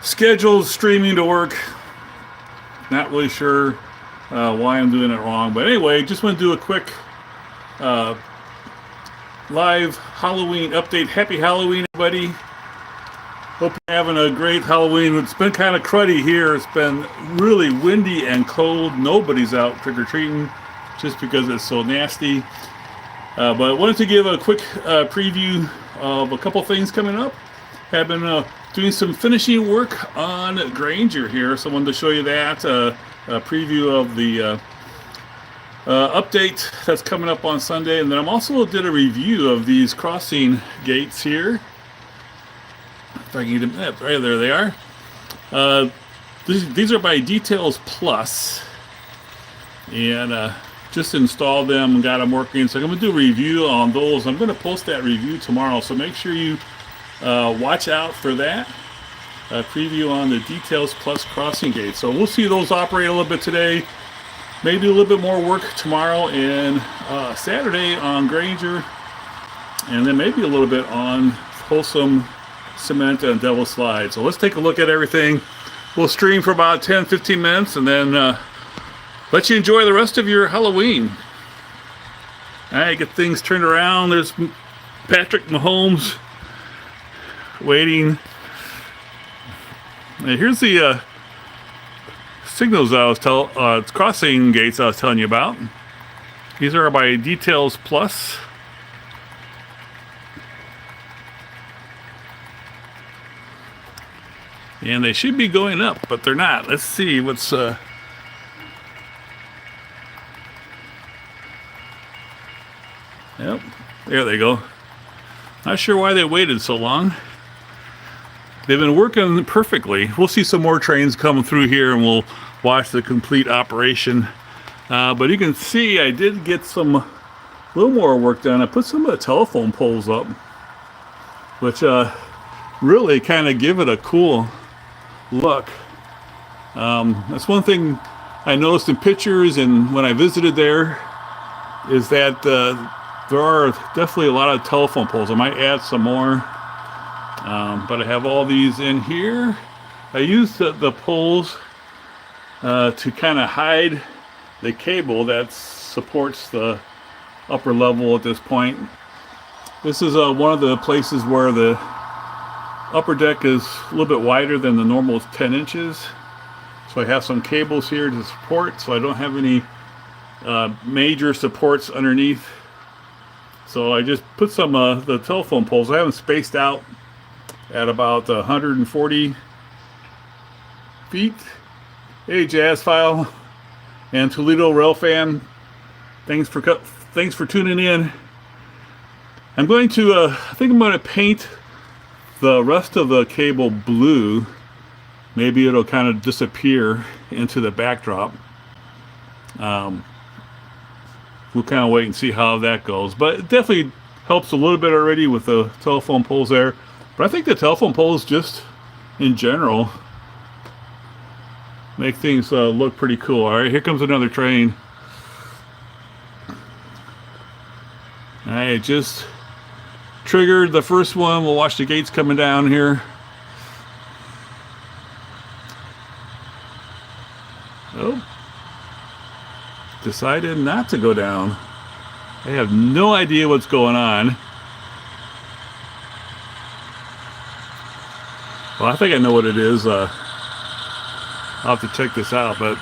scheduled streaming to work. Not really sure why I'm doing it wrong, but anyway, just want to do a quick live Halloween update. Happy Halloween, everybody. Hope you're having a great Halloween. It's been kind of cruddy here. It's been really windy and cold. Nobody's out trick-or-treating just because it's so nasty. But I wanted to give a quick preview of a couple things coming up. Have been doing some finishing work on Granger here, so I wanted to show you that. A preview of the update that's coming up on Sunday. And then I'm also did a review of these crossing gates here. If I can get them, right there they are. These are by Details Plus. And just installed them and got them working. So I'm going to do a review on those. I'm going to post that review tomorrow. So make sure you watch out for that. Preview on the Details Plus crossing gates. So we'll see those operate a little bit today. Maybe a little bit more work tomorrow and Saturday on Granger. And then maybe a little bit on Wholesome Cement and Devil Slide. So let's take a look at everything. We'll stream for about 10-15 minutes and then let you enjoy the rest of your Halloween. All right, get things turned around. There's Patrick Mahomes waiting. And here's the signals I was crossing gates I was telling you about. These are by Details Plus. And they should be going up, but they're not. Let's see what's Yep, there they go. Not sure why they waited so long. They've been working perfectly. We'll see some more trains coming through here and we'll watch the complete operation. But you can see I did get a little more work done. I put some of the telephone poles up, which really kind of give it a cool look. That's one thing I noticed in pictures and when I visited there is that there are definitely a lot of telephone poles. I might add some more. But I have all these in here. I use the poles to kind of hide the cable that supports the upper level at this point. This is one of the places where the upper deck is a little bit wider than the normal 10 inches. So I have some cables here to support, so I don't have any major supports underneath. So I just put some the telephone poles. I have them spaced out at about 140 feet. Hey, Jazz File and Toledo Rail Fan. Thanks for tuning in. I'm going to, I think I'm going to paint the rest of the cable blue. Maybe it'll kind of disappear into the backdrop. We'll kind of wait and see how that goes. But it definitely helps a little bit already with the telephone poles there. But I think the telephone poles just in general make things look pretty cool. All right, here comes another train. I just triggered the first one. We'll watch the gates coming down here. Oh, decided not to go down. I have no idea what's going on. Well, I think I know what it is. I'll have to check this out, but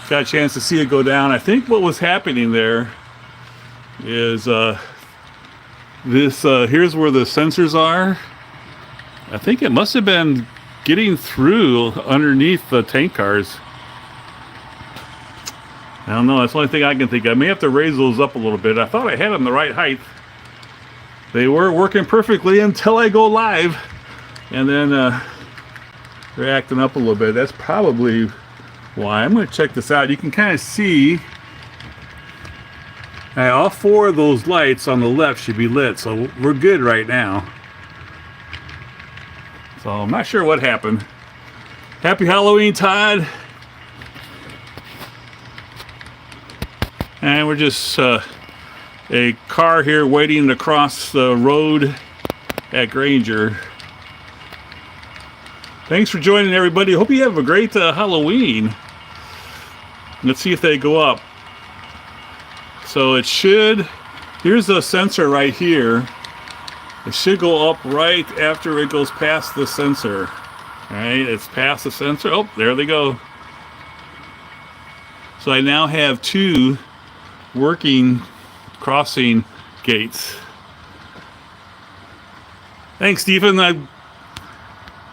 got a chance to see it go down. I think what was happening there is here's where the sensors are. I think it must have been getting through underneath the tank cars. I don't know. That's the only thing I can think of. I may have to raise those up a little bit. I thought I had them the right height. They were working perfectly until I go live. And then they're acting up a little bit. That's probably why. I'm going to check this out. You can kind of see all four of those lights on the left should be lit. So we're good right now. So I'm not sure what happened. Happy Halloween, Todd. And we're just a car here waiting to cross the road at Granger. Thanks for joining, everybody. Hope you have a great Halloween. Let's see if they go up. So it should, here's the sensor right here. It should go up right after it goes past the sensor. All right, it's past the sensor. Oh, there they go. So I now have 2 working crossing gates. Thanks, Stephen. I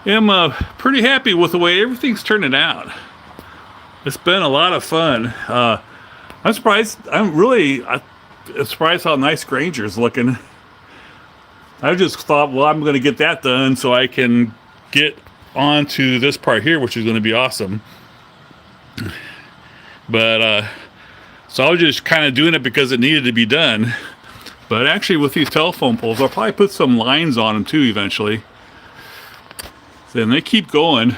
am pretty happy with the way everything's turning out. It's been a lot of fun. I'm surprised. I'm surprised how nice Granger's looking. I just thought, well, I'm going to get that done so I can get onto this part here, which is going to be awesome. But so I was just kind of doing it because it needed to be done. But actually, with these telephone poles, I'll probably put some lines on them too eventually. Then they keep going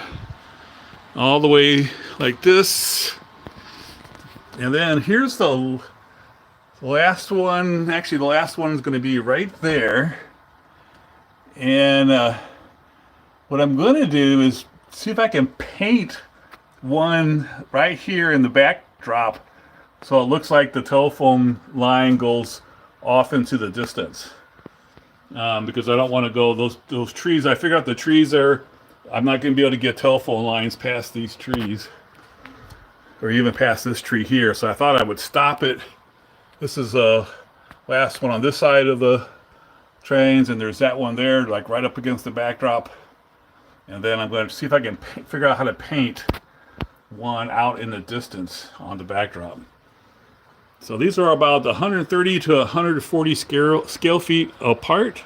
all the way like this. And then here's the last one. Actually, the last one is going to be right there. And what I'm going to do is see if I can paint one right here in the backdrop so it looks like the telephone line goes off into the distance. Because I don't want to go those trees. I figured out the trees are, I'm not going to be able to get telephone lines past these trees or even past this tree here. So I thought I would stop it. This is the last one on this side of the trains, and there's that one there, like right up against the backdrop. And then I'm going to see if I can figure out how to paint one out in the distance on the backdrop. So these are about 130 to 140 scale feet apart.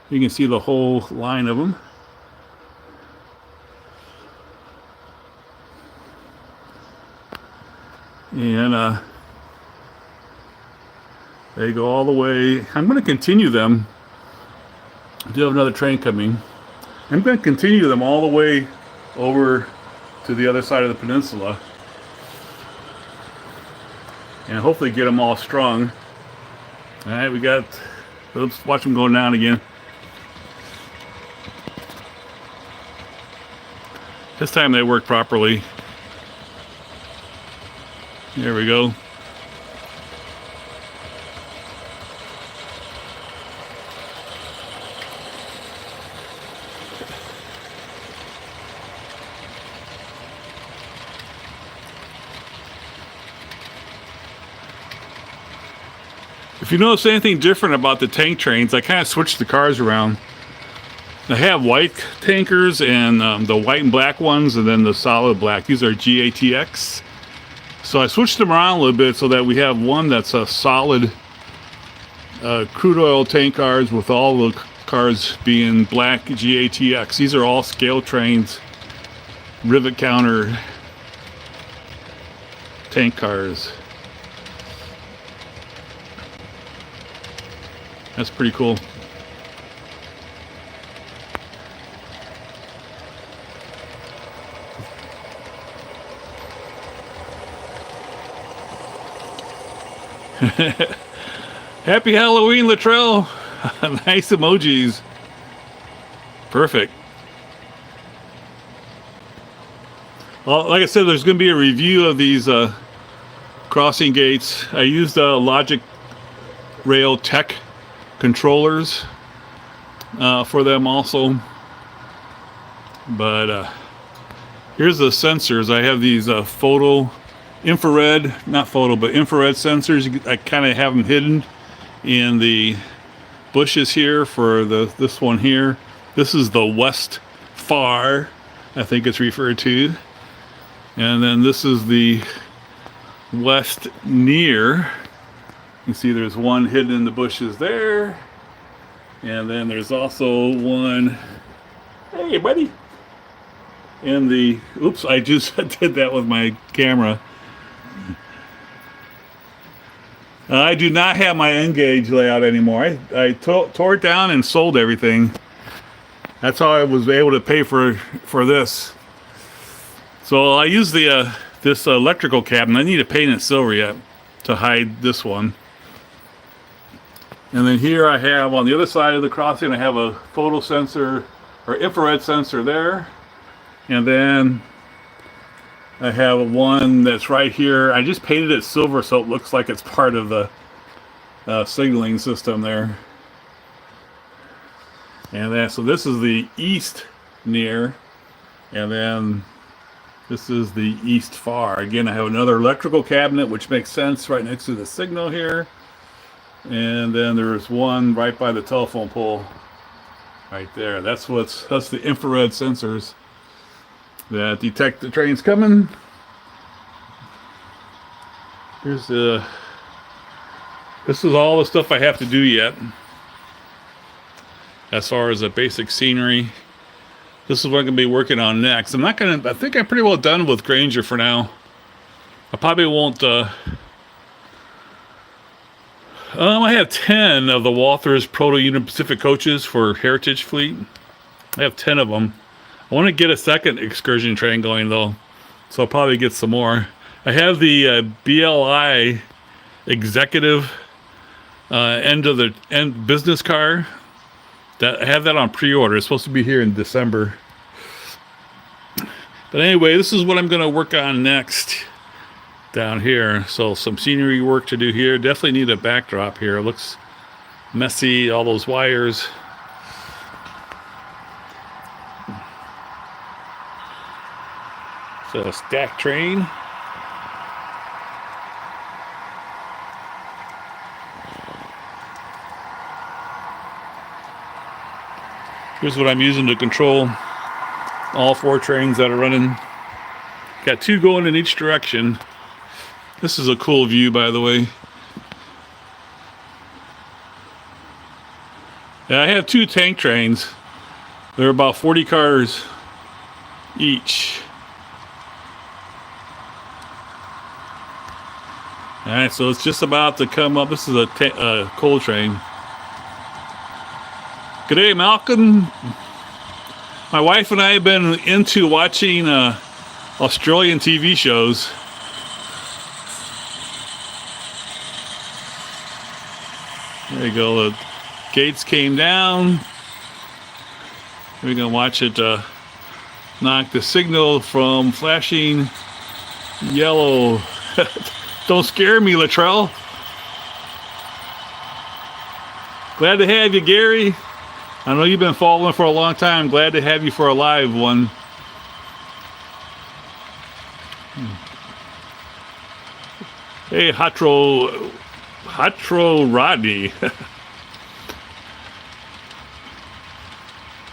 You can see the whole line of them. And they go all the way. I'm going to continue them. I do have another train coming. I'm going to continue them all the way over to the other side of the peninsula. And hopefully get them all strung. All right, we got, let's watch them go down again. This time they work properly. There we go. If you notice anything different about the tank trains, I kind of switched the cars around. I have white tankers and the white and black ones, and then the solid black. These are GATX. So I switched them around a little bit so that we have one that's a solid crude oil tank cars with all the cars being black GATX. These are all scale trains, rivet counter tank cars. That's pretty cool. Happy Halloween, Latrell. Nice emojis. Perfect. Well, like I said, there's going to be a review of these crossing gates. I used Logic Rail Tech controllers for them also. But here's the sensors. I have these infrared sensors. I kind of have them hidden in the bushes here for this one here. This is the west far, I think it's referred to. And then this is the west near. You can see there's one hidden in the bushes there. And then there's also one, hey buddy, in the, oops, I just did that with my camera. I do not have my N-gauge layout anymore. I tore it down and sold everything. That's how I was able to pay for this. So I use the this electrical cabinet. I need to paint it silver yet to hide this one. And then here I have on the other side of the crossing, I have a photo sensor or infrared sensor there. And then I have one that's right here. I just painted it silver so it looks like it's part of the signaling system there. And then, so this is the east near, and then this is the east far. Again, I have another electrical cabinet, which makes sense right next to the signal here. And then there's one right by the telephone pole right there. That's the infrared sensors that detect the trains coming. This is all the stuff I have to do yet. As far as the basic scenery, this is what I'm going to be working on next. I think I'm pretty well done with Granger for now. I probably won't, I have 10 of the Walthers Proto Union Pacific coaches for Heritage Fleet. I have 10 of them. I want to get a second excursion train going though, so I'll probably get some more. I have the BLI executive end business car. I have that on pre-order. It's supposed to be here in December. But anyway, this is what I'm going to work on next down here. So some scenery work to do here. Definitely need a backdrop here. It looks messy, all those wires. So a stack train. Here's what I'm using to control all 4 trains that are running. Got 2 going in each direction. This is a cool view, by the way. Yeah, I have 2 tank trains. They're about 40 cars each. All right, so it's just about to come up. This is a coal train. G'day, Malcolm. My wife and I have been into watching Australian TV shows. There you go. The gates came down. We're going to watch it knock the signal from flashing yellow. Don't scare me, Latrell. Glad to have you, Gary. I know you've been following for a long time. Glad to have you for a live one. Hey, Hatro Rodney.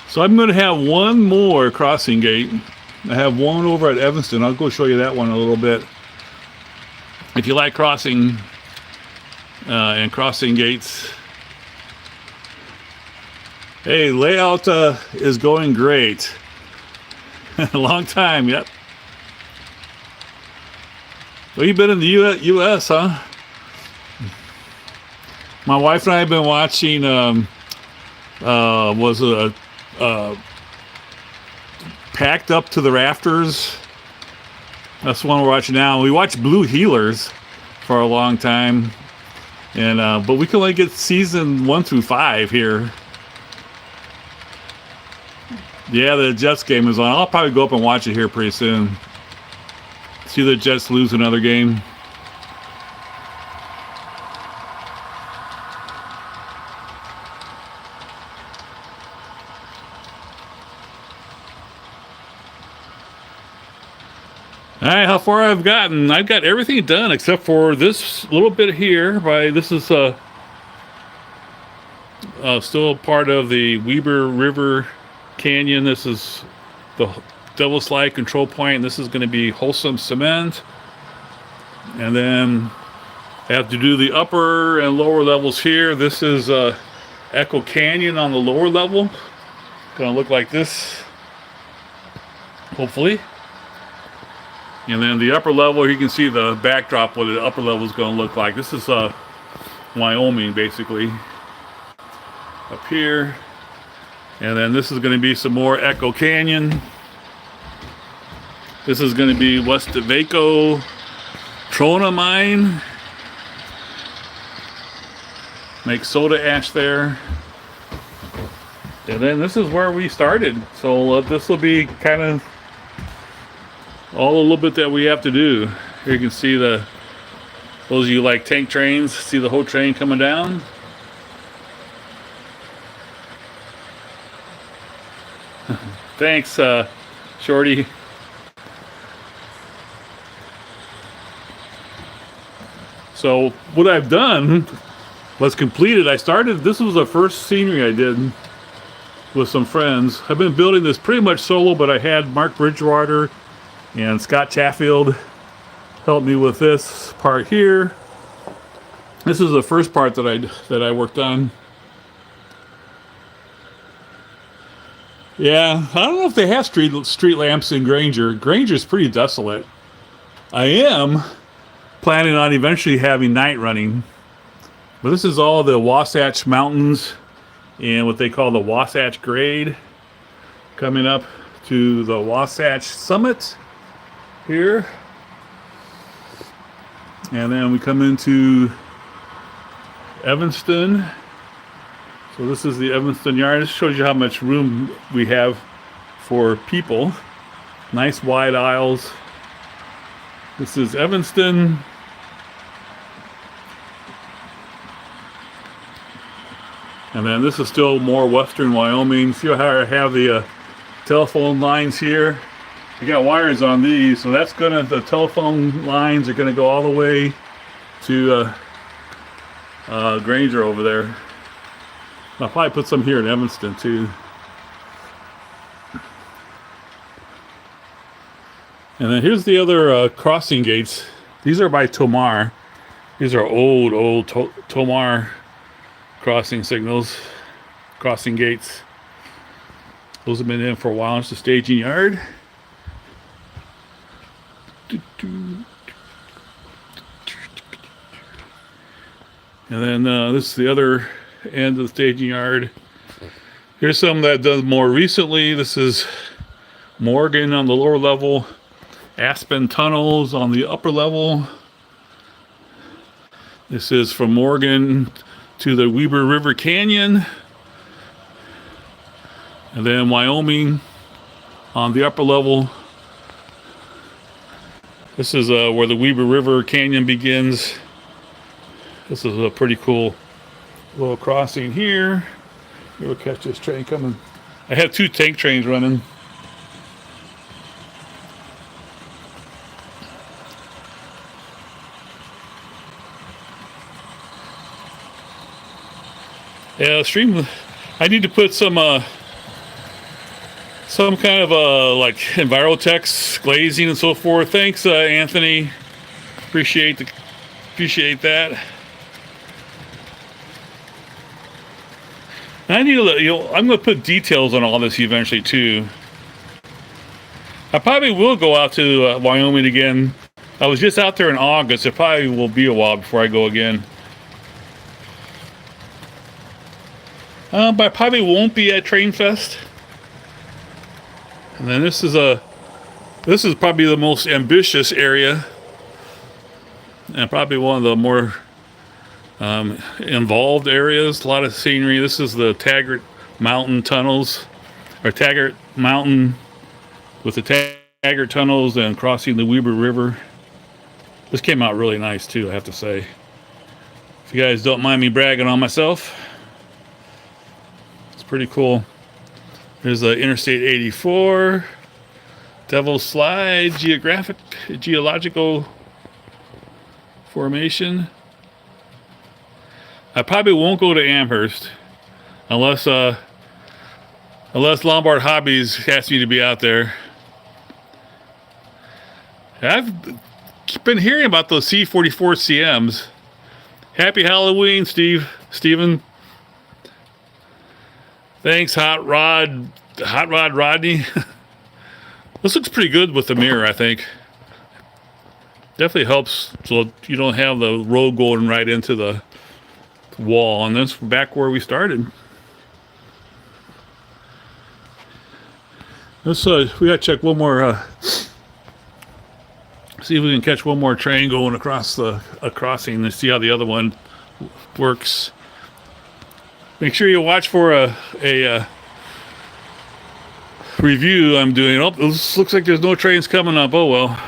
So I'm going to have one more crossing gate. I have one over at Evanston. I'll go show you that one a little bit. If you like crossing and crossing gates. Hey, layout is going great. Long time, yep. Well, you've been in the U.S., huh? My wife and I have been watching, Packed Up to the Rafters. That's the one we're watching now. We watched Blue Heelers for a long time. And but we can only get season 1 through 5 here. Yeah, the Jets game is on. I'll probably go up and watch it here pretty soon. See the Jets lose another game. All right, how far I've gotten? I've got everything done except for this little bit here. This is still part of the Weber River Canyon. This is the Devil's Slide control point. This is going to be Wholesome Cement. And then I have to do the upper and lower levels here. This is Echo Canyon on the lower level. Going to look like this, hopefully. And then the upper level, you can see the backdrop, what the upper level is going to look like. This is Wyoming, basically, up here. And then this is going to be some more Echo Canyon. This is going to be West Vaco Trona Mine. Make soda ash there. And then this is where we started. So this will be kind of all a little bit that we have to do. Here you can see those of you like tank trains, see the whole train coming down. Thanks, Shorty. So what I've done was completed. This was the first scenery I did with some friends. I've been building this pretty much solo, but I had Mark Bridgewater and Scott Chatfield help me with this part here. This is the first part that I worked on. Yeah, I don't know if they have street lamps in Granger. Granger's pretty desolate. I am planning on eventually having night running, but this is all the Wasatch Mountains and what they call the Wasatch Grade, coming up to the Wasatch Summit here, and then we come into Evanston. So this is the Evanston Yard. This shows you how much room we have for people. Nice wide aisles. This is Evanston. And then this is still more western Wyoming. See how I have the telephone lines here? I got wires on these, so the telephone lines are gonna go all the way to Granger over there. I'll probably put some here in Evanston too. And then here's the other crossing gates. These are by Tomar. These are old Tomar crossing signals, crossing gates. Those have been in for a while. It's the staging yard. And then this is the other end of the staging yard. Here's some that done more recently. This is Morgan on the lower level, Aspen Tunnels on the upper level. This is from Morgan to the Weber River Canyon, and then Wyoming on the upper level. This is where the Weber River Canyon begins. This is a pretty cool little crossing here. We'll catch this train coming. I have 2 tank trains running. Yeah, stream. I need to put some kind of like Envirotex glazing and so forth. Thanks, Anthony. Appreciate that. I need to I'm going to put details on all this eventually too. I probably will go out to Wyoming again. I was just out there in August. It probably will be a while before I go again. But I probably won't be at Train Fest. And then this is probably the most ambitious area, and probably one of the more involved areas. A lot of scenery. This is the Taggart Mountain tunnels, or Taggart Mountain with the Taggart tunnels and crossing the Weber River. This came out really nice too, I have to say. If you guys don't mind me bragging on myself. Pretty cool. There's the Interstate 84, Devil's Slide, geological formation. I probably won't go to Amherst unless Lombard Hobbies asks me to be out there. I've been hearing about those C44 CMs. Happy Halloween, Steven. Thanks, Hot Rod Rodney. This looks pretty good with the mirror, I think. Definitely helps so you don't have the road going right into the wall. And that's back where we started. Let's we gotta check one more. See if we can catch one more train going across a crossing and see how the other one works. Make sure you watch for review I'm doing. Oh, this looks like there's no trains coming up. Oh well.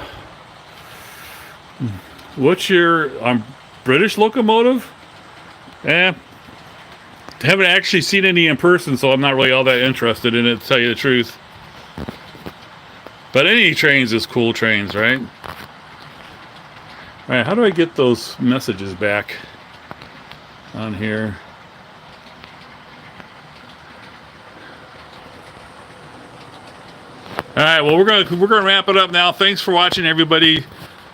What's your British locomotive? Haven't actually seen any in person, so I'm not really all that interested in it, to tell you the truth. But any trains is cool trains, right? All right, how do I get those messages back on here? All right, well, we're gonna wrap it up now. Thanks for watching, everybody.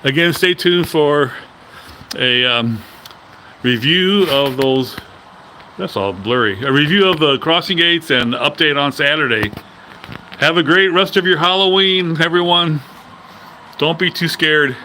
Again, stay tuned for a review of those. That's all blurry. A review of the crossing gates and update on Saturday. Have a great rest of your Halloween, everyone. Don't be too scared.